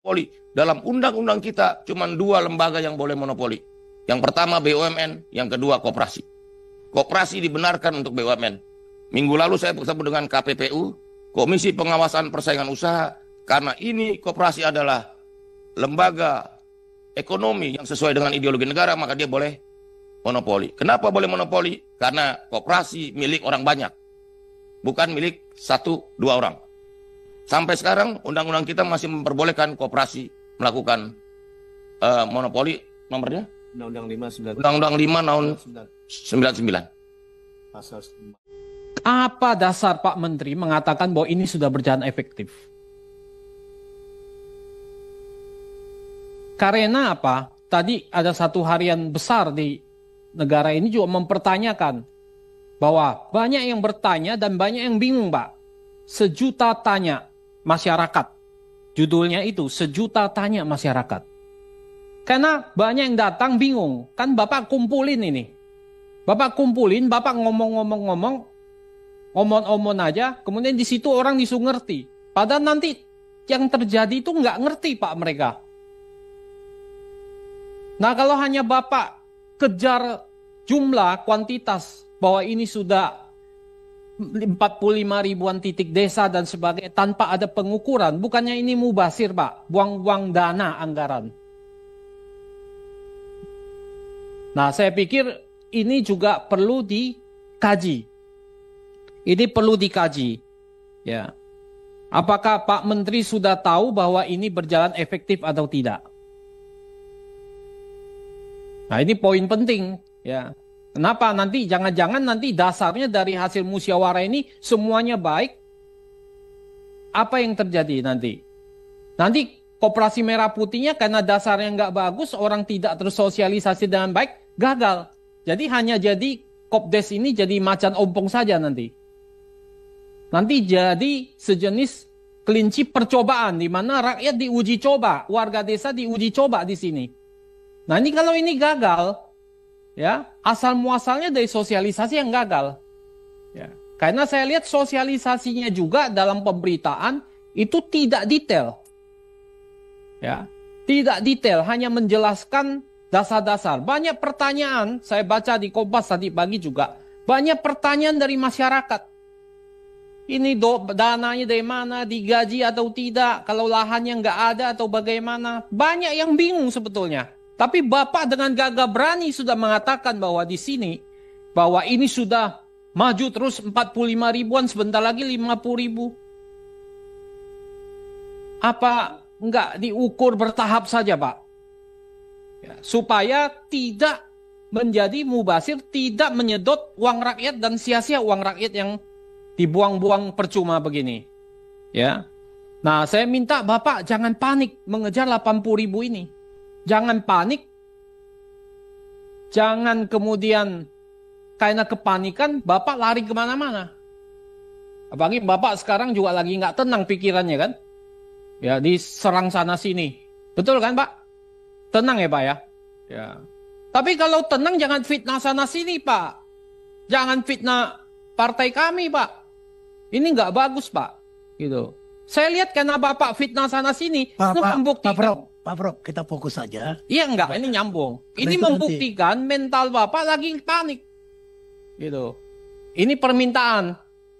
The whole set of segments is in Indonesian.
monopoli. Dalam undang-undang kita cuma 2 lembaga yang boleh monopoli. Yang pertama BUMN, yang kedua koperasi. Koperasi dibenarkan untuk BUMN. Minggu lalu saya bertemu dengan KPPU, Komisi Pengawasan Persaingan Usaha, karena ini koperasi adalah lembaga ekonomi yang sesuai dengan ideologi negara, maka dia boleh monopoli. Kenapa boleh monopoli? Karena koperasi milik orang banyak, bukan milik 1-2 orang. Sampai sekarang undang-undang kita masih memperbolehkan koperasi melakukan monopoli. Nomornya? Undang-undang 5 tahun 99. Pasal 9. Apa dasar Pak Menteri mengatakan bahwa ini sudah berjalan efektif? Karena apa? Tadi ada satu harian besar di negara ini juga mempertanyakan bahwa banyak yang bertanya dan banyak yang bingung, Pak. Sejuta tanya masyarakat. Judulnya itu, sejuta tanya masyarakat. Karena banyak yang datang bingung. Kan Bapak kumpulin ini. Bapak kumpulin, Bapak ngomong-ngomong, omon-omon aja, kemudian di situ orang disuruh ngerti. Padahal nanti yang terjadi itu nggak ngerti, Pak, mereka. Nah, kalau hanya Bapak kejar jumlah, kuantitas, bahwa ini sudah 45 ribuan titik desa dan sebagainya, tanpa ada pengukuran, bukannya ini mubazir, Pak, buang-buang dana anggaran. Nah, saya pikir ini juga perlu dikaji. Ini perlu dikaji. Ya. Apakah Pak Menteri sudah tahu bahwa ini berjalan efektif atau tidak? Nah, ini poin penting, ya. Kenapa nanti jangan-jangan nanti dasarnya dari hasil musyawarah ini semuanya baik? Apa yang terjadi nanti? Nanti Koperasi Merah Putihnya karena dasarnya nggak bagus, orang tidak tersosialisasi dengan baik, gagal. Jadi hanya jadi Kopdes ini jadi macan ompong saja nanti. Nanti jadi sejenis kelinci percobaan di mana rakyat diuji coba, warga desa diuji coba di sini. Nah, ini kalau ini gagal, ya, asal muasalnya dari sosialisasi yang gagal. Ya. Karena saya lihat sosialisasinya juga dalam pemberitaan itu tidak detail. Ya, tidak detail, hanya menjelaskan dasar-dasar. Banyak pertanyaan, saya baca di Kompas tadi pagi juga, banyak pertanyaan dari masyarakat. Ini dananya dari mana, digaji atau tidak, kalau lahannya nggak ada atau bagaimana. Banyak yang bingung sebetulnya. Tapi Bapak dengan gagah berani sudah mengatakan bahwa di sini, bahwa ini sudah maju terus 45 ribuan, sebentar lagi 50 ribu. Apa nggak diukur bertahap saja, Pak? Ya, supaya tidak menjadi mubazir, tidak menyedot uang rakyat dan sia-sia uang rakyat yang dibuang-buang percuma begini. Ya. Nah, saya minta Bapak jangan panik mengejar 80 ribu ini. Jangan panik. Jangan kemudian karena kepanikan Bapak lari kemana-mana. Apalagi Bapak sekarang juga lagi nggak tenang pikirannya kan. Ya, diserang sana sini. Betul kan, Pak? Tenang ya, Pak ya. Ya. Tapi kalau tenang jangan fitnah sana sini, Pak. Jangan fitnah partai kami, Pak. Ini nggak bagus, Pak. Gitu. Saya lihat karena Bapak fitnah sana sini, Pak Prof, kita fokus saja. Iya enggak, ini nyambung. Ini membuktikan mental Bapak lagi panik. Gitu. Ini permintaan,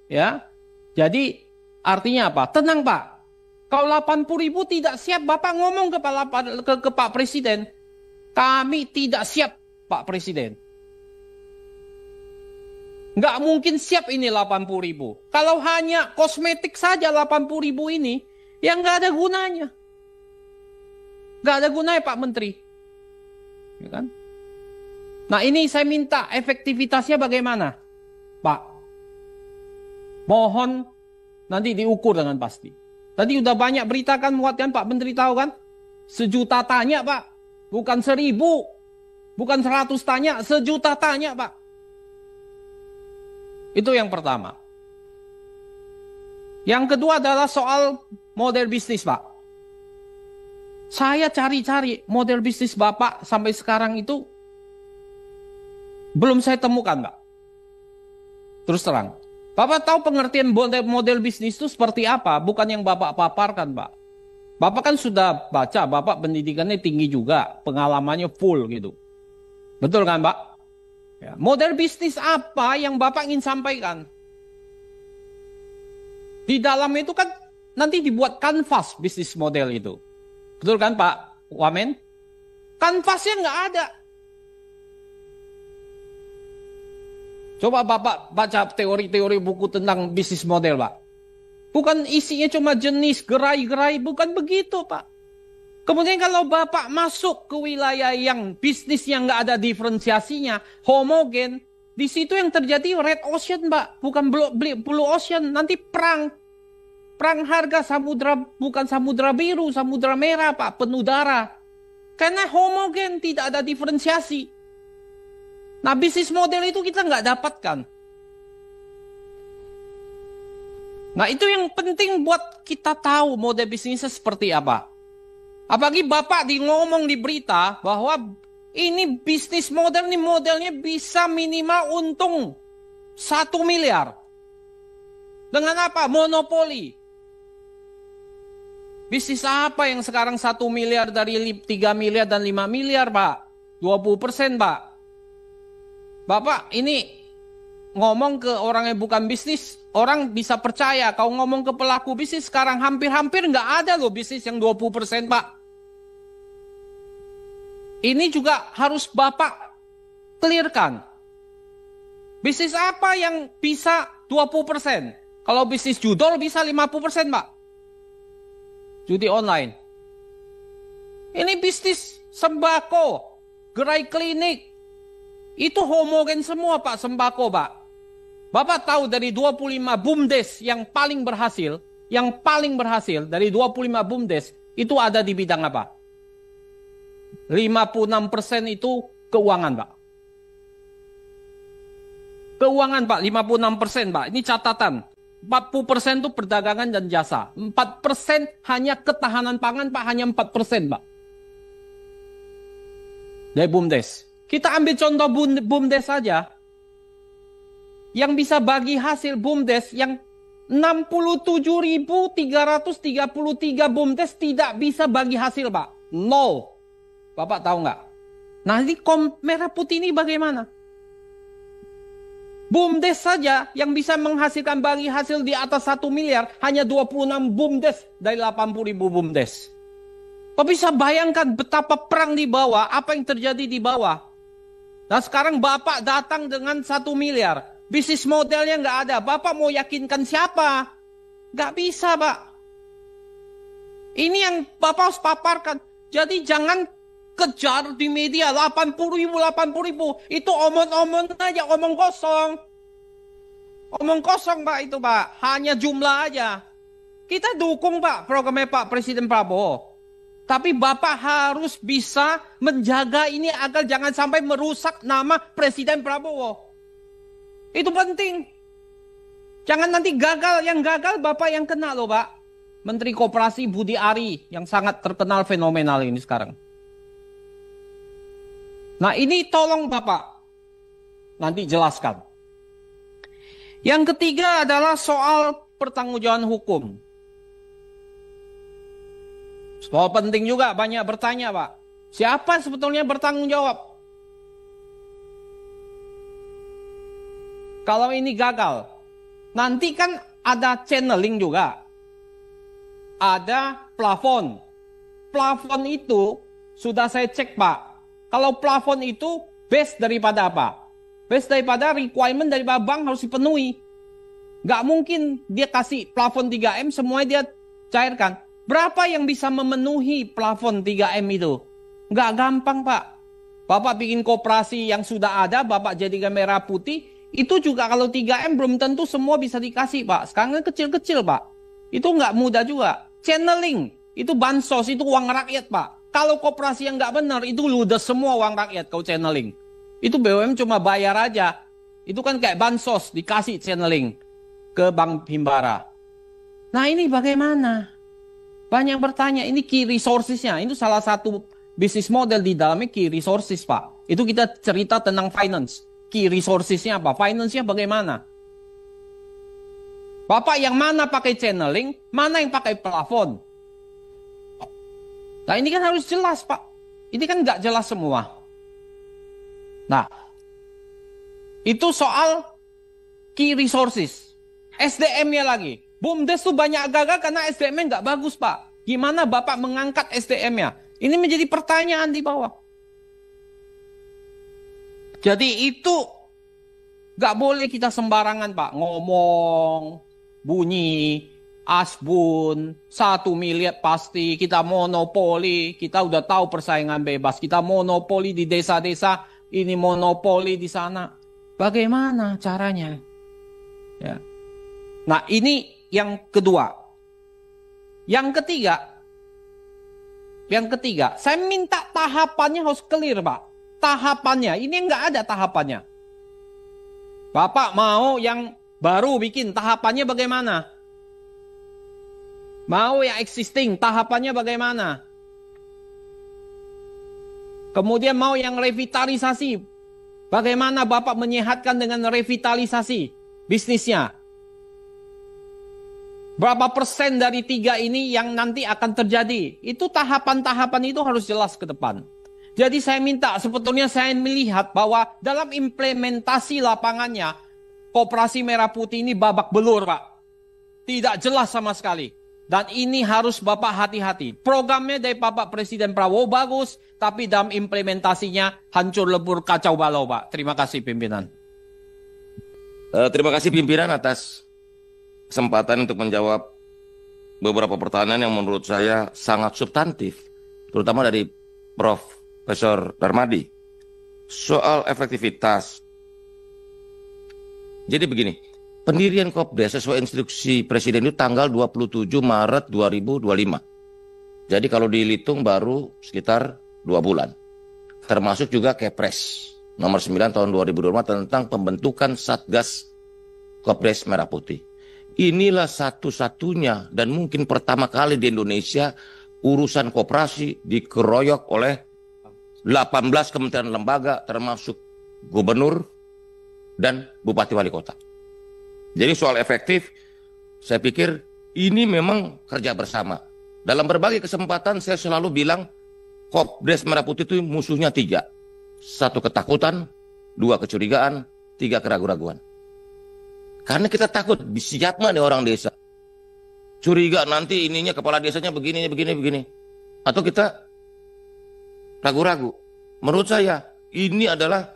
ya. Jadi artinya apa? Tenang, Pak. Kalau 80 ribu tidak siap, Bapak ngomong ke Pak Presiden. Kami tidak siap, Pak Presiden. Nggak mungkin siap ini 80 ribu. Kalau hanya kosmetik saja 80 ribu ini, ya nggak ada gunanya. Nggak ada gunanya, Pak Menteri. Ya kan? Nah, ini saya minta efektivitasnya bagaimana, Pak? Mohon nanti diukur dengan pasti. Tadi udah banyak berita kan muat kan, Pak Menteri tahu kan? 1.000.000 tanya, Pak. Bukan 1.000. Bukan 100 tanya, 1.000.000 tanya, Pak. Itu yang pertama. Yang kedua adalah soal model bisnis, Pak. Saya cari-cari model bisnis Bapak sampai sekarang itu belum saya temukan, Pak. Terus terang. Bapak tahu pengertian model bisnis itu seperti apa? Bukan yang Bapak paparkan, Pak. Bapak kan sudah baca, Bapak pendidikannya tinggi juga, pengalamannya full gitu. Betul kan, Pak? Ya. Model bisnis apa yang Bapak ingin sampaikan? Di dalam itu kan nanti dibuat kanvas bisnis model itu. Betul kan, Pak Wamen? Kanvasnya nggak ada. Coba Bapak baca teori-teori buku tentang bisnis model, Pak. Bukan isinya cuma jenis, gerai-gerai, bukan begitu, Pak. Kemudian kalau Bapak masuk ke wilayah yang bisnis yang nggak ada diferensiasinya, homogen, di situ yang terjadi red ocean, Pak. Bukan blue ocean, nanti perang. Perang harga samudra, bukan samudra biru, samudra merah, Pak, penuh darah. Karena homogen, tidak ada diferensiasi. Nah, bisnis model itu kita nggak dapatkan. Nah, itu yang penting buat kita tahu model bisnisnya seperti apa. Apalagi Bapak ngomong di berita bahwa ini bisnis model, ini modelnya bisa minimal untung 1 miliar. Dengan apa? Monopoli. Bisnis apa yang sekarang 1 miliar dari 3 miliar dan 5 miliar, Pak? 20%, Pak. Bapak ini ngomong ke orang yang bukan bisnis, orang bisa percaya. Kau ngomong ke pelaku bisnis sekarang hampir-hampir nggak ada loh bisnis yang 20%, Pak. Ini juga harus Bapak clearkan. Bisnis apa yang bisa 20%? Kalau bisnis judol bisa 50%, Pak. Judi online. Ini bisnis sembako, gerai klinik. Itu homogen semua, Pak, sembako, Pak. Bapak tahu dari 25 BUMDes yang paling berhasil dari 25 BUMDes itu ada di bidang apa? 56% itu keuangan, Pak. Keuangan, Pak, 56%, Pak. Ini catatan. 40% itu perdagangan dan jasa. 4% hanya ketahanan pangan, Pak, hanya 4%, Pak. Dari BUMDes. Kita ambil contoh BUMDes saja. Yang bisa bagi hasil BUMDes yang 67.333 BUMDes tidak bisa bagi hasil, Pak. 0. Bapak tahu nggak? Nah, ini merah putih ini bagaimana? BUMDes saja yang bisa menghasilkan bagi hasil di atas 1 miliar hanya 26 BUMDes dari 80.000 BUMDes. Kok bisa bayangkan betapa perang di bawah, apa yang terjadi di bawah? Nah, sekarang Bapak datang dengan 1 miliar. Bisnis modelnya nggak ada. Bapak mau yakinkan siapa? Nggak bisa, Pak. Ini yang Bapak harus paparkan. Jadi jangan kejar di media 80.000. Itu omong-omong aja, omong kosong. Omong kosong, Pak, itu, Pak. Hanya jumlah aja. Kita dukung, Pak, programnya Pak Presiden Prabowo. Tapi Bapak harus bisa menjaga ini agar jangan sampai merusak nama Presiden Prabowo. Itu penting. Jangan nanti gagal, yang gagal Bapak yang kena loh, Pak. Menteri Koperasi Budi Ari yang sangat terkenal fenomenal ini sekarang. Nah, ini tolong Bapak nanti jelaskan. Yang ketiga adalah soal pertanggungjawaban hukum. Soal penting juga, banyak bertanya, Pak. Siapa sebetulnya bertanggung jawab? Kalau ini gagal, nanti kan ada channeling juga. Ada plafon. Plafon itu sudah saya cek, Pak. Kalau plafon itu base daripada apa? Base daripada requirement dari bank harus dipenuhi. Nggak mungkin dia kasih plafon 3M semuanya dia cairkan. Berapa yang bisa memenuhi plafon 3M itu? Nggak gampang, Pak. Bapak bikin koperasi yang sudah ada, Bapak jadikan merah putih, itu juga kalau 3M belum tentu semua bisa dikasih, Pak. Sekarang kan kecil-kecil, Pak. Itu nggak mudah juga. Channeling, itu bansos, itu uang rakyat, Pak. Kalau koperasi yang nggak benar, itu ludes semua uang rakyat kalau channeling. Itu BUMN cuma bayar aja. Itu kan kayak bansos, dikasih channeling ke Bank Himbara. Nah, ini bagaimana? Banyak bertanya, ini key resources-nya. Itu salah satu bisnis model di dalamnya key resources, Pak. Itu kita cerita tentang finance. Key resources-nya apa? Finance-nya bagaimana? Bapak yang mana pakai channeling, mana yang pakai plafon? Nah ini kan harus jelas Pak. Ini kan nggak jelas semua. Nah, itu soal key resources. SDM-nya lagi. BUMDes tuh banyak gagal karena SDM-nya nggak bagus Pak. Gimana Bapak mengangkat SDM-nya? Ini menjadi pertanyaan di bawah. Jadi itu nggak boleh kita sembarangan Pak. Ngomong, bunyi, asbun, 1 miliar pasti, kita monopoli, kita udah tahu persaingan bebas, kita monopoli di desa-desa, ini monopoli di sana. Bagaimana caranya? Ya. Nah ini yang kedua. Yang ketiga, saya minta tahapannya harus clear Pak. Tahapannya, ini nggak ada tahapannya. Bapak mau yang baru bikin, tahapannya bagaimana? Mau yang existing, tahapannya bagaimana? Kemudian mau yang revitalisasi. Bagaimana Bapak menyehatkan dengan revitalisasi bisnisnya? Berapa persen dari 3 ini yang nanti akan terjadi? Itu tahapan-tahapan itu harus jelas ke depan. Jadi saya minta, sebetulnya saya melihat bahwa dalam implementasi lapangannya, Koperasi Merah Putih ini babak belur Pak. Tidak jelas sama sekali. Dan ini harus Bapak hati-hati. Programnya dari Bapak Presiden Prabowo bagus, tapi dalam implementasinya hancur lebur kacau balau Pak. Terima kasih pimpinan. Terima kasih pimpinan atas kesempatan untuk menjawab beberapa pertanyaan yang menurut saya sangat substantif, terutama dari Profesor Darmadi. Soal efektivitas. Jadi begini, pendirian Kopdes sesuai instruksi Presiden itu tanggal 27 Maret 2025. Jadi kalau dihitung baru sekitar 2 bulan. Termasuk juga Kepres nomor 9 tahun 2025 tentang pembentukan Satgas Kopdes Merah Putih. Inilah satu-satunya dan mungkin pertama kali di Indonesia urusan koperasi dikeroyok oleh 18 kementerian lembaga termasuk gubernur dan bupati wali kota. Jadi soal efektif, saya pikir ini memang kerja bersama. Dalam berbagai kesempatan saya selalu bilang Kopdes Merah Putih itu musuhnya 3. 1 ketakutan, 2 kecurigaan, 3 keraguan-raguan. Karena kita takut, siap nih orang desa. Curiga nanti ininya kepala desanya begini. Atau kita ragu-ragu. Menurut saya ini adalah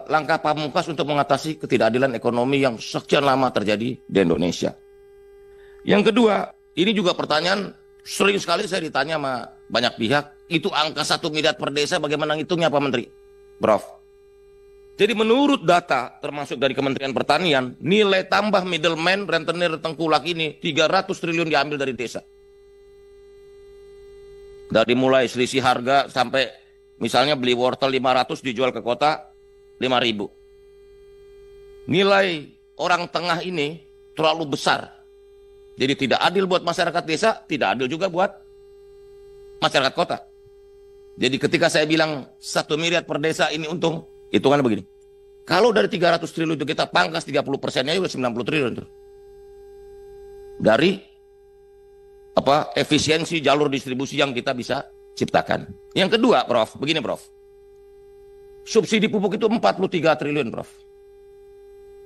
langkah pamungkas untuk mengatasi ketidakadilan ekonomi yang sekian lama terjadi di Indonesia. Yang kedua, ini juga pertanyaan sering sekali saya ditanya sama banyak pihak, itu angka 1 miliar per desa bagaimana ngitungnya Pak Menteri? Prof. Jadi menurut data termasuk dari Kementerian Pertanian, nilai tambah middleman, rentenir, tengkulak ini 300 triliun diambil dari desa. Dari mulai selisih harga sampai misalnya beli wortel 500 dijual ke kota 5.000. Nilai orang tengah ini terlalu besar. Jadi tidak adil buat masyarakat desa, tidak adil juga buat masyarakat kota. Jadi ketika saya bilang 1 miliar per desa ini untung, hitungannya begini. Kalau dari 300 triliun itu kita pangkas 30%-nya udah 90 triliun tuh. Dari efisiensi jalur distribusi yang kita bisa ciptakan. Yang kedua, Prof, begini Prof. Subsidi pupuk itu 43 triliun, Prof.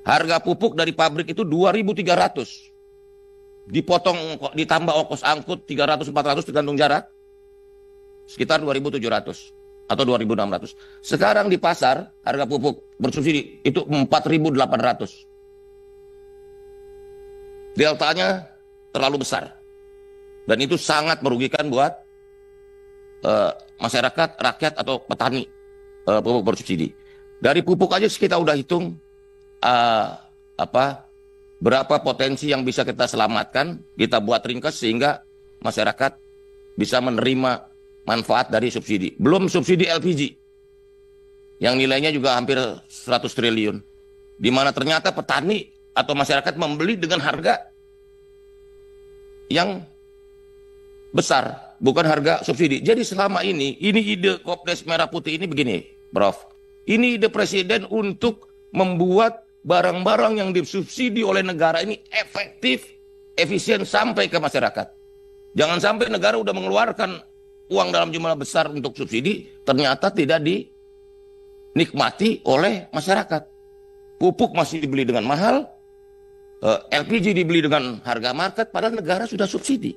Harga pupuk dari pabrik itu 2.300. Dipotong, ditambah ongkos angkut 300-400 tergantung jarak. Sekitar 2.700 atau 2.600. Sekarang di pasar harga pupuk bersubsidi itu 4.800. Deltanya terlalu besar. Dan itu sangat merugikan buat masyarakat, rakyat atau petani pupuk bersubsidi. Dari pupuk aja kita udah hitung berapa potensi yang bisa kita selamatkan, kita buat ringkas sehingga masyarakat bisa menerima manfaat dari subsidi. Belum subsidi LPG yang nilainya juga hampir 100 triliun. Di mana ternyata petani atau masyarakat membeli dengan harga yang besar, bukan harga subsidi. Jadi selama ini ide Kopdes Merah Putih ini begini, Prof. Ini ide Presiden untuk membuat barang-barang yang disubsidi oleh negara ini efektif, efisien sampai ke masyarakat. Jangan sampai negara udah mengeluarkan uang dalam jumlah besar untuk subsidi ternyata tidak dinikmati oleh masyarakat. Pupuk masih dibeli dengan mahal, LPG dibeli dengan harga market, padahal negara sudah subsidi.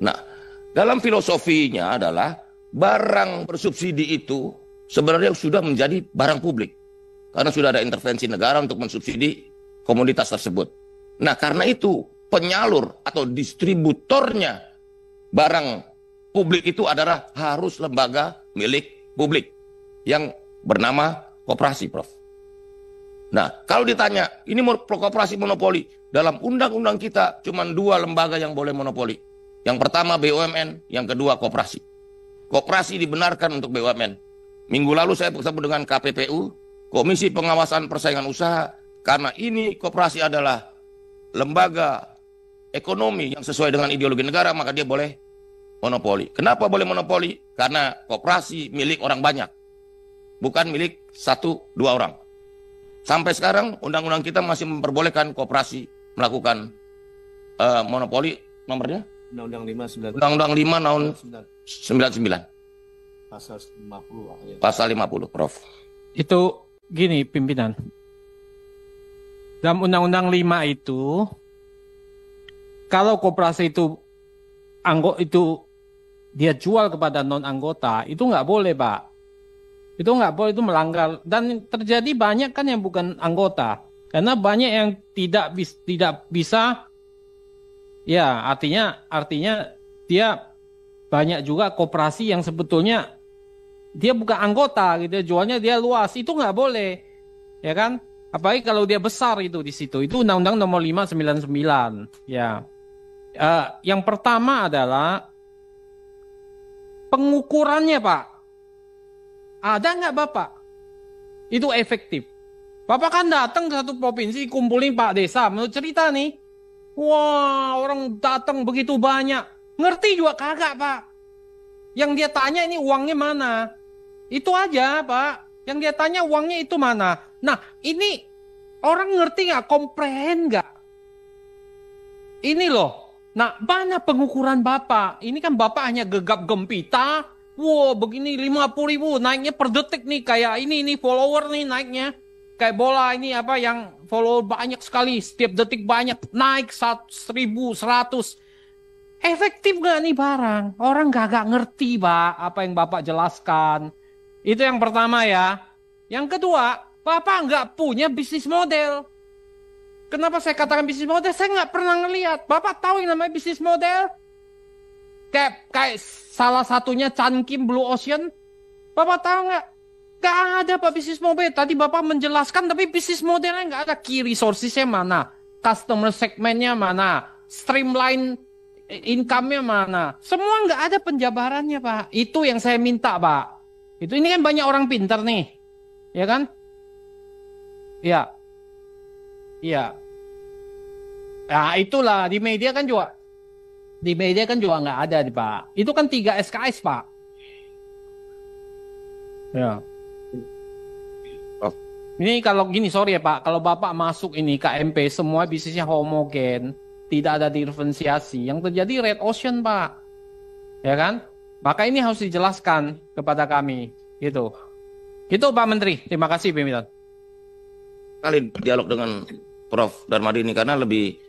Nah, dalam filosofinya adalah barang bersubsidi itu sebenarnya sudah menjadi barang publik. Karena sudah ada intervensi negara untuk mensubsidi komoditas tersebut. Nah, karena itu penyalur atau distributornya barang publik itu adalah harus lembaga milik publik yang bernama koperasi, Prof. Nah, kalau ditanya, ini koperasi monopoli, dalam undang-undang kita cuma 2 lembaga yang boleh monopoli. Yang pertama BUMN, yang kedua koperasi. Koperasi dibenarkan untuk BUMN. Minggu lalu saya bertemu dengan KPPU, Komisi Pengawasan Persaingan Usaha, karena ini koperasi adalah lembaga ekonomi yang sesuai dengan ideologi negara, maka dia boleh monopoli. Kenapa boleh monopoli? Karena koperasi milik orang banyak, bukan milik 1-2 orang. Sampai sekarang undang-undang kita masih memperbolehkan koperasi melakukan monopoli. Nomornya? Undang-Undang 5 tahun 99. Pasal 50, Prof. Itu gini pimpinan. Dalam Undang-Undang 5 itu, kalau koperasi itu dia jual kepada non anggota, itu nggak boleh, Pak. Itu nggak boleh, itu melanggar. Dan terjadi banyak kan yang bukan anggota. Karena banyak yang tidak bisa, ya artinya dia banyak juga koperasi yang sebetulnya dia bukan anggota gitu, jualnya dia luas, itu nggak boleh, ya kan? Apalagi kalau dia besar itu di situ. Itu Undang-Undang Nomor 599, ya. Yang pertama adalah pengukurannya, Pak. Ada nggak Bapak? Itu efektif. Bapak kan datang ke satu provinsi, kumpulin Pak Desa, menurut cerita nih. Wah, orang datang begitu banyak. Ngerti juga kagak, Pak. Yang dia tanya ini uangnya mana? Itu aja, Pak. Yang dia tanya uangnya itu mana? Nah, ini orang ngerti nggak? Komprehen nggak? Ini loh. Nah, mana pengukuran Bapak? Ini kan Bapak hanya gegap gempita. Wow, begini 50.000 naiknya per detik nih, kayak ini follower nih naiknya. Kayak bola ini apa yang follower banyak sekali, setiap detik banyak, naik 1.100. Efektif gak nih barang? Orang gak ngerti, Pak, apa yang Bapak jelaskan. Itu yang pertama ya. Yang kedua, Bapak nggak punya bisnis model. Kenapa saya katakan bisnis model? Saya nggak pernah ngelihat. Bapak tahu yang namanya bisnis model? Kayak salah satunya Chan Kim Blue Ocean. Bapak tahu nggak? Nggak ada Pak bisnis model. Tadi Bapak menjelaskan, tapi bisnis modelnya nggak ada. Key resources-nya mana? Customer segmentnya mana? Streamline income-nya mana? Semua nggak ada penjabarannya, Pak. Itu yang saya minta, Pak. Itu ini kan banyak orang pintar nih. Ya kan? Iya. Iya. Nah, itulah di media kan juga. Di media kan juga nggak ada, Pak. Itu kan 3 SKS, Pak. Ya. Ini kalau gini, sorry ya Pak, kalau Bapak masuk ini KMP, semua bisnisnya homogen, tidak ada diferensiasi, yang terjadi red ocean, Pak. Ya kan? Maka ini harus dijelaskan kepada kami, gitu. Gitu Pak Menteri, terima kasih pimpinan. Kali dialog dengan Prof. Darmadi ini karena lebih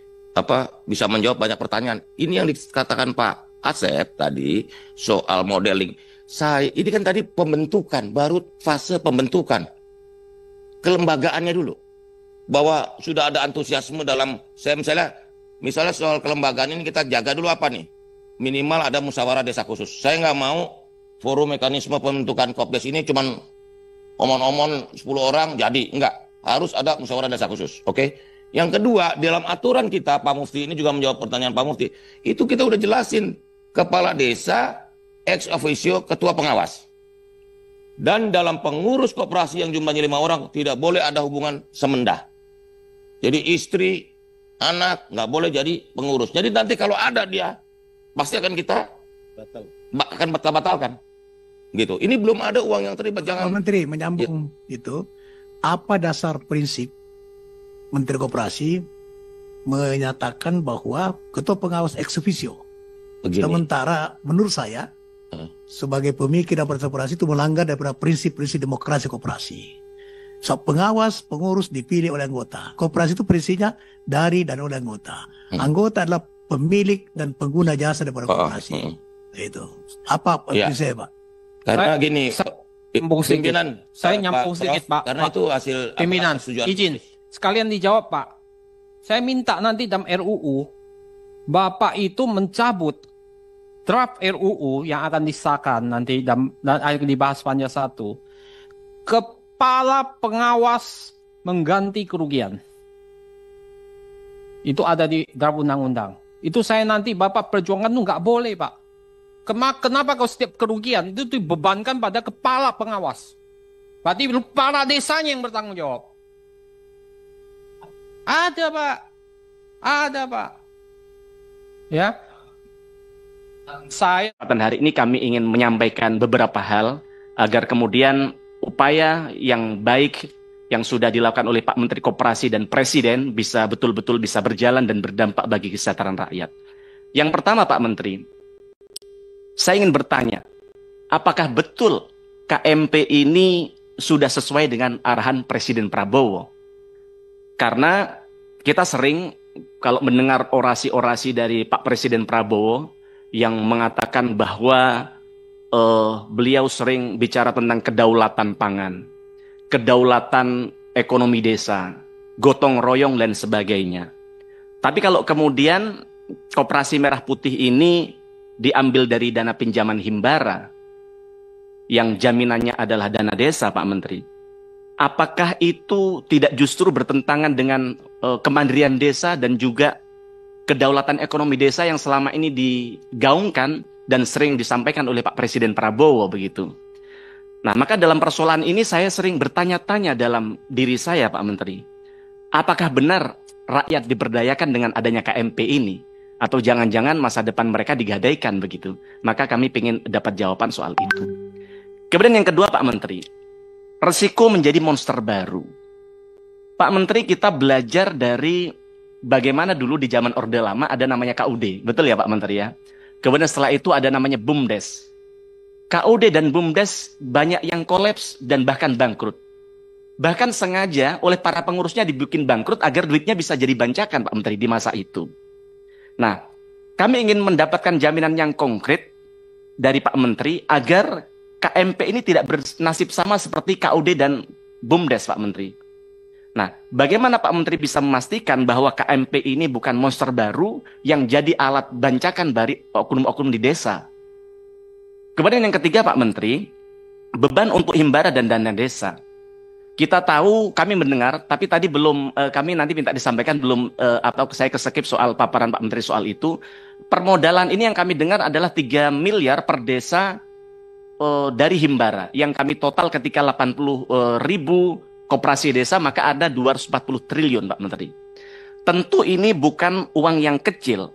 bisa menjawab banyak pertanyaan. Ini yang dikatakan Pak Asep tadi soal modeling. Ini kan tadi pembentukan, baru fase pembentukan. Kelembagaannya dulu. Bahwa sudah ada antusiasme dalam, misalnya soal kelembagaan ini kita jaga dulu apa nih? Minimal ada musyawarah desa khusus. Saya nggak mau forum mekanisme pembentukan Kopdes ini cuman omon-omon 10 orang jadi. Enggak. Harus ada musyawarah desa khusus. Oke? Yang kedua, dalam aturan kita, Pak Mufti ini juga menjawab pertanyaan Pak Mufti. Itu kita udah jelasin. Kepala desa, ex officio, ketua pengawas. Dan dalam pengurus koperasi yang jumlahnya 5 orang, tidak boleh ada hubungan semendah. Jadi istri, anak, nggak boleh jadi pengurus. Jadi nanti kalau ada dia, pasti akan kita batalkan. Gitu. Ini belum ada uang yang terlibat. Jangan. Pak Menteri menyambung itu, apa dasar prinsip Menteri Koperasi menyatakan bahwa ketua pengawas ex officio? Begini. Sementara menurut saya sebagai pemikir dan koperasi itu melanggar daripada prinsip-prinsip demokrasi koperasi. So, pengawas, pengurus dipilih oleh anggota. Koperasi itu prinsipnya dari dan oleh anggota. Anggota adalah pemilik dan pengguna jasa daripada koperasi. Itu. Apa prinsipnya, Pak? Karena gini, pimpinan, saya nyampung sedikit, Pak. Karena itu hasil pimpinan, izin. Sekalian dijawab, Pak. Saya minta nanti dalam RUU, Bapak itu mencabut draft RUU yang akan disahkan nanti dan akan dibahas panja 1. Kepala pengawas mengganti kerugian. Itu ada di draft undang-undang. Itu saya nanti Bapak perjuangkan itu nggak boleh, Pak. Kenapa kalau setiap kerugian itu dibebankan pada kepala pengawas? Berarti kepala desanya yang bertanggung jawab. Ada, Pak. Ada, Pak. Ya. Saya hari ini kami ingin menyampaikan beberapa hal agar kemudian upaya yang baik yang sudah dilakukan oleh Pak Menteri Koperasi dan Presiden bisa betul-betul bisa berjalan dan berdampak bagi kesejahteraan rakyat. Yang pertama, Pak Menteri, saya ingin bertanya, apakah betul KMP ini sudah sesuai dengan arahan Presiden Prabowo? Karena kita sering kalau mendengar orasi-orasi dari Pak Presiden Prabowo yang mengatakan bahwa beliau sering bicara tentang kedaulatan pangan, kedaulatan ekonomi desa, gotong royong dan sebagainya. Tapi kalau kemudian Koperasi Merah Putih ini diambil dari dana pinjaman Himbara yang jaminannya adalah dana desa, Pak Menteri, apakah itu tidak justru bertentangan dengan kemandirian desa dan juga kedaulatan ekonomi desa yang selama ini digaungkan dan sering disampaikan oleh Pak Presiden Prabowo begitu? Nah, maka dalam persoalan ini saya sering bertanya-tanya dalam diri saya, Pak Menteri. Apakah benar rakyat diberdayakan dengan adanya KMP ini? Atau jangan-jangan masa depan mereka digadaikan begitu? Maka kami ingin dapat jawaban soal itu. Kemudian yang kedua, Pak Menteri, resiko menjadi monster baru. Pak Menteri, kita belajar dari bagaimana dulu di zaman Orde Lama ada namanya KUD. Betul ya, Pak Menteri ya? Kemudian setelah itu ada namanya BUMDes. KUD dan BUMDes banyak yang kolaps dan bahkan bangkrut. Bahkan sengaja oleh para pengurusnya dibikin bangkrut agar duitnya bisa jadi bancakan, Pak Menteri, di masa itu. Nah, kami ingin mendapatkan jaminan yang konkret dari Pak Menteri agar KMP ini tidak bernasib sama seperti KUD dan BUMDes, Pak Menteri. Nah, bagaimana Pak Menteri bisa memastikan bahwa KMP ini bukan monster baru yang jadi alat bancakan dari oknum-oknum di desa? Kemudian yang ketiga, Pak Menteri, beban untuk Himbara dan dana desa. Kita tahu, kami mendengar, tapi tadi belum, kami nanti minta disampaikan belum, atau saya keskip soal paparan Pak Menteri soal itu. Permodalan ini yang kami dengar adalah 3 miliar per desa dari Himbara. Yang kami total ketika 80 ribu koperasi desa, maka ada 240 triliun, Pak Menteri. Tentu ini bukan uang yang kecil.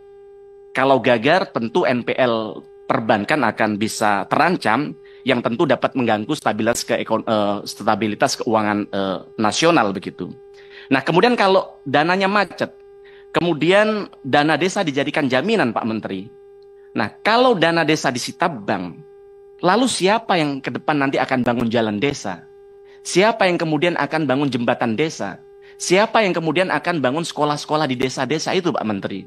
Kalau gagal, tentu NPL perbankan akan bisa terancam, yang tentu dapat mengganggu stabilitas keuangan nasional begitu. Nah, kemudian kalau dananya macet, kemudian dana desa dijadikan jaminan, Pak Menteri. Nah, kalau dana desa disita bank, lalu siapa yang ke depan nanti akan bangun jalan desa? Siapa yang kemudian akan bangun jembatan desa? Siapa yang kemudian akan bangun sekolah-sekolah di desa-desa itu, Pak Menteri?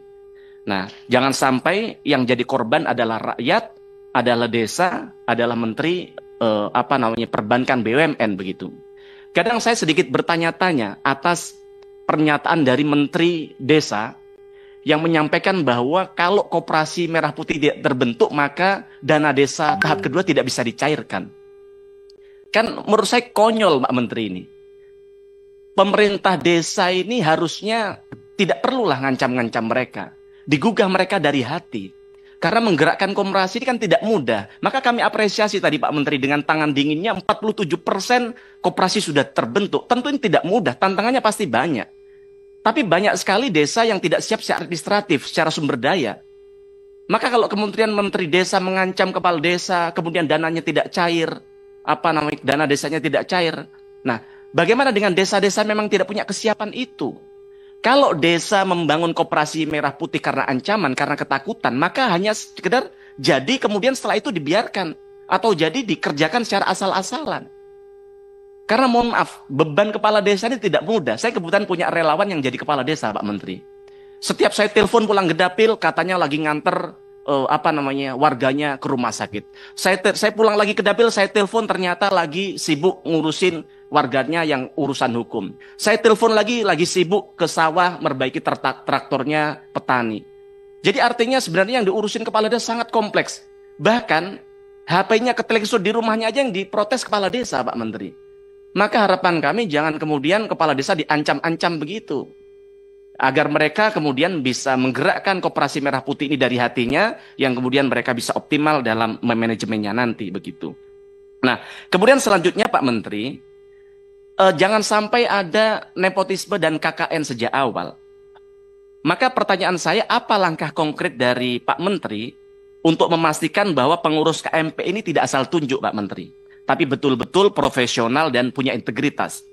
Nah, jangan sampai yang jadi korban adalah rakyat, adalah desa, adalah menteri perbankan BUMN begitu. Kadang saya sedikit bertanya-tanya atas pernyataan dari Menteri Desa yang menyampaikan bahwa kalau Koperasi Merah Putih tidak terbentuk, maka dana desa tahap kedua tidak bisa dicairkan. Kan menurut saya konyol, Pak Menteri ini. Pemerintah desa ini harusnya tidak perlulah ngancam-ngancam mereka. Digugah mereka dari hati. Karena menggerakkan koperasi ini kan tidak mudah. Maka kami apresiasi tadi Pak Menteri dengan tangan dinginnya 47% koperasi sudah terbentuk. Tentu ini tidak mudah, tantangannya pasti banyak. Tapi banyak sekali desa yang tidak siap secara administratif, secara sumber daya. Maka kalau Kementerian Menteri Desa mengancam kepala desa, kemudian dananya tidak cair, dana desanya tidak cair. Nah, bagaimana dengan desa-desa memang tidak punya kesiapan itu? Kalau desa membangun Koperasi Merah Putih karena ancaman, karena ketakutan, maka hanya sekedar Jadi kemudian setelah itu dibiarkan atau jadi dikerjakan secara asal-asalan. Karena mohon maaf, beban kepala desa ini tidak mudah. Saya kebetulan punya relawan yang jadi kepala desa, Pak Menteri. Setiap saya telepon pulang ke dapil, katanya lagi nganter warganya ke rumah sakit. Saya pulang lagi ke dapil, saya telepon ternyata lagi sibuk ngurusin warganya yang urusan hukum. Saya telepon lagi sibuk ke sawah memperbaiki traktornya petani. Jadi artinya sebenarnya yang diurusin kepala desa sangat kompleks. Bahkan HP-nya ketelingso di rumahnya aja yang diprotes kepala desa, Pak Menteri. Maka harapan kami jangan kemudian kepala desa diancam-ancam begitu. Agar mereka kemudian bisa menggerakkan Koperasi Merah Putih ini dari hatinya, yang kemudian mereka bisa optimal dalam manajemennya nanti begitu. Nah, kemudian selanjutnya Pak Menteri, jangan sampai ada nepotisme dan KKN sejak awal. Maka pertanyaan saya, apa langkah konkret dari Pak Menteri untuk memastikan bahwa pengurus KMP ini tidak asal tunjuk, Pak Menteri, tapi betul-betul profesional dan punya integritas?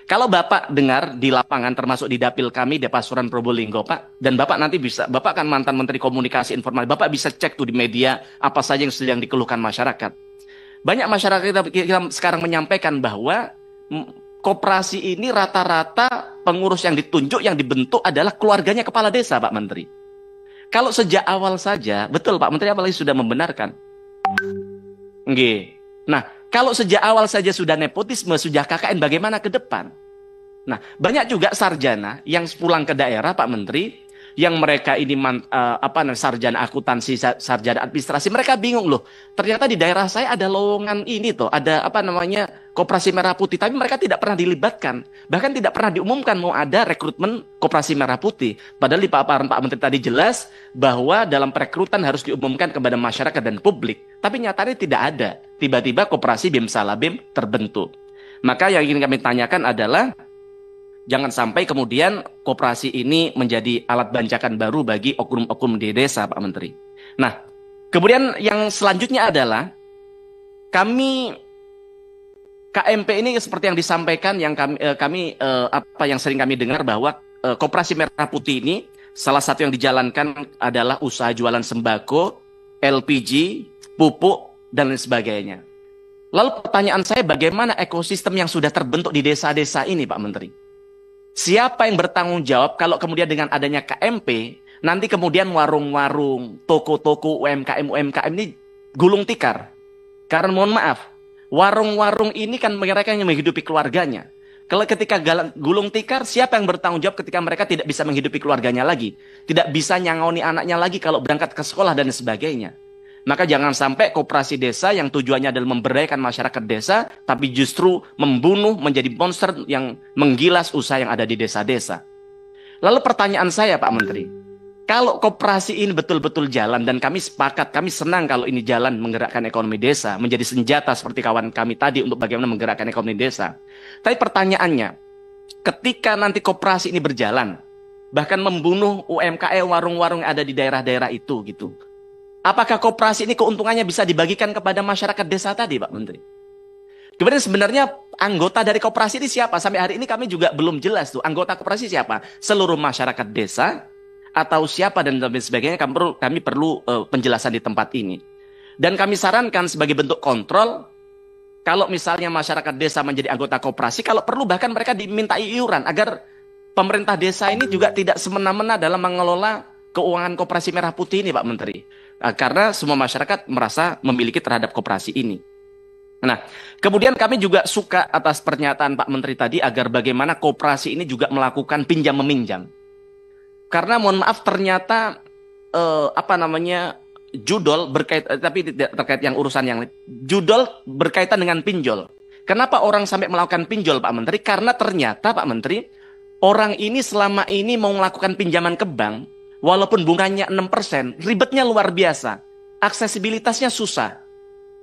Kalau Bapak dengar di lapangan, termasuk di dapil kami di Pasuruan Probolinggo, Pak, dan Bapak nanti Bapak kan mantan Menteri Komunikasi Informasi, Bapak bisa cek tuh di media apa saja yang sedang dikeluhkan masyarakat. Banyak masyarakat kita sekarang menyampaikan bahwa koperasi ini rata-rata pengurus yang ditunjuk, yang dibentuk adalah keluarganya kepala desa, Pak Menteri. Kalau sejak awal saja, betul Pak Menteri apalagi sudah membenarkan. Nggih. Nah, kalau sejak awal saja sudah nepotisme, sudah KKN, bagaimana ke depan? Nah, banyak juga sarjana yang pulang ke daerah, Pak Menteri, yang mereka ini sarjana akuntansi, sarjana administrasi, mereka bingung loh. Ternyata di daerah saya ada lowongan ini tuh, ada Koperasi Merah Putih, tapi mereka tidak pernah dilibatkan. Bahkan tidak pernah diumumkan mau ada rekrutmen Koperasi Merah Putih. Padahal di paparan Pak Menteri tadi jelas bahwa dalam perekrutan harus diumumkan kepada masyarakat dan publik. Tapi nyatanya tidak ada. Tiba-tiba Koperasi BIM Salabim terbentuk. Maka yang ingin kami tanyakan adalah, jangan sampai kemudian koperasi ini menjadi alat bancakan baru bagi oknum-oknum di desa, Pak Menteri. Nah, kemudian yang selanjutnya adalah kami KMP ini seperti yang disampaikan yang yang sering kami dengar bahwa Koperasi Merah Putih ini salah satu yang dijalankan adalah usaha jualan sembako, LPG, pupuk dan lain sebagainya. Lalu pertanyaan saya, bagaimana ekosistem yang sudah terbentuk di desa-desa ini, Pak Menteri? Siapa yang bertanggung jawab kalau kemudian dengan adanya KMP, nanti kemudian warung-warung, toko-toko, UMKM ini gulung tikar? Karena mohon maaf, warung-warung ini kan mereka yang menghidupi keluarganya. Kalau ketika gulung tikar, siapa yang bertanggung jawab ketika mereka tidak bisa menghidupi keluarganya lagi? Tidak bisa nyangoni anaknya lagi kalau berangkat ke sekolah dan sebagainya. Maka jangan sampai koperasi desa yang tujuannya adalah memberdayakan masyarakat desa, tapi justru membunuh, menjadi monster yang menggilas usaha yang ada di desa-desa. Lalu pertanyaan saya, Pak Menteri, kalau koperasi ini betul-betul jalan, dan kami sepakat, kami senang kalau ini jalan menggerakkan ekonomi desa, menjadi senjata seperti kawan kami tadi untuk bagaimana menggerakkan ekonomi desa. Tapi pertanyaannya, ketika nanti koperasi ini berjalan, bahkan membunuh UMKM, warung-warung yang ada di daerah-daerah itu gitu, apakah koperasi ini keuntungannya bisa dibagikan kepada masyarakat desa tadi, Pak Menteri? Kemudian sebenarnya anggota dari koperasi ini siapa? Sampai hari ini kami juga belum jelas tuh anggota koperasi siapa? Seluruh masyarakat desa atau siapa dan sebagainya? Kami perlu penjelasan di tempat ini. Dan kami sarankan sebagai bentuk kontrol, kalau misalnya masyarakat desa menjadi anggota koperasi, kalau perlu bahkan mereka diminta iuran agar pemerintah desa ini juga tidak semena-mena dalam mengelola keuangan Koperasi Merah Putih ini, Pak Menteri. Karena semua masyarakat merasa memiliki terhadap koperasi ini. Nah, kemudian kami juga suka atas pernyataan Pak Menteri tadi agar bagaimana koperasi ini juga melakukan pinjam-meminjam. Karena mohon maaf ternyata judol tapi tidak terkait yang urusan yang lain. Judol berkaitan dengan pinjol. Kenapa orang sampai melakukan pinjol, Pak Menteri? Karena ternyata Pak Menteri, orang ini selama ini mau melakukan pinjaman ke bank, walaupun bunganya 6%, ribetnya luar biasa. Aksesibilitasnya susah.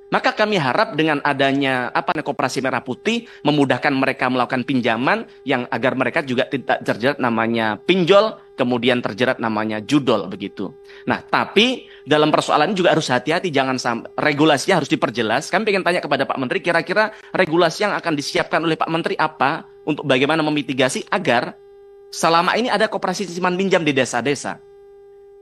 Maka kami harap dengan adanya Koperasi Merah Putih memudahkan mereka melakukan pinjaman yang agar mereka juga tidak terjerat namanya pinjol, kemudian terjerat namanya judol begitu. Nah, tapi dalam persoalan ini juga harus hati-hati, jangan sampai regulasinya harus diperjelas. Kami ingin tanya kepada Pak Menteri, kira-kira regulasi yang akan disiapkan oleh Pak Menteri apa untuk bagaimana memitigasi agar selama ini ada koperasi simpan pinjam di desa-desa.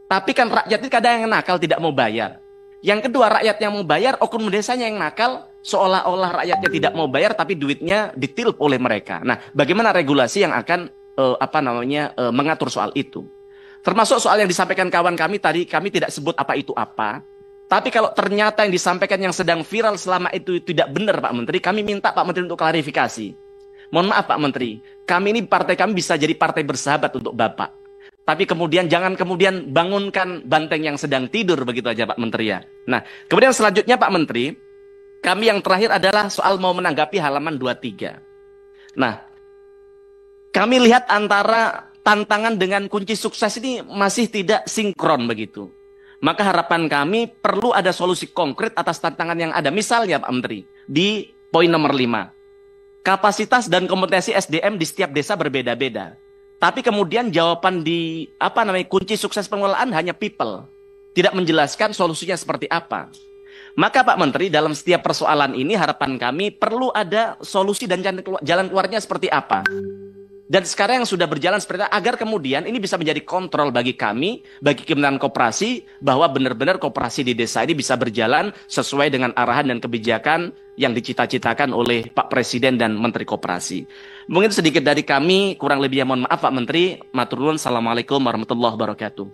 Tapi kan rakyat ini kadang yang nakal tidak mau bayar. Yang kedua, rakyat yang mau bayar, oknum desanya yang nakal, seolah-olah rakyatnya tidak mau bayar tapi duitnya ditilp oleh mereka. Nah, bagaimana regulasi yang akan mengatur soal itu? Termasuk soal yang disampaikan kawan kami tadi, kami tidak sebut apa itu apa. Tapi kalau ternyata yang disampaikan yang sedang viral selama itu tidak benar Pak Menteri, kami minta Pak Menteri untuk klarifikasi. Mohon maaf Pak Menteri, kami ini partai kami bisa jadi partai bersahabat untuk Bapak. Tapi kemudian jangan kemudian bangunkan banteng yang sedang tidur begitu aja Pak Menteri ya. Nah, kemudian selanjutnya Pak Menteri, kami yang terakhir adalah soal mau menanggapi halaman 23. Nah, kami lihat antara tantangan dengan kunci sukses ini masih tidak sinkron begitu. Maka harapan kami perlu ada solusi konkret atas tantangan yang ada. Misalnya Pak Menteri, di poin nomor 5. Kapasitas dan kompetensi SDM di setiap desa berbeda-beda. Tapi kemudian jawaban di kunci sukses pengelolaan hanya people. Tidak menjelaskan solusinya seperti apa. Maka Pak Menteri, dalam setiap persoalan ini harapan kami perlu ada solusi dan jalan keluarnya seperti apa. Dan sekarang yang sudah berjalan seperti itu, agar kemudian ini bisa menjadi kontrol bagi kami, bagi Kementerian Koperasi, bahwa benar-benar koperasi di desa ini bisa berjalan sesuai dengan arahan dan kebijakan yang dicita-citakan oleh Pak Presiden dan Menteri Koperasi. Mungkin sedikit dari kami, kurang lebihnya mohon maaf Pak Menteri. Matur nuwun, assalamualaikum warahmatullahi wabarakatuh.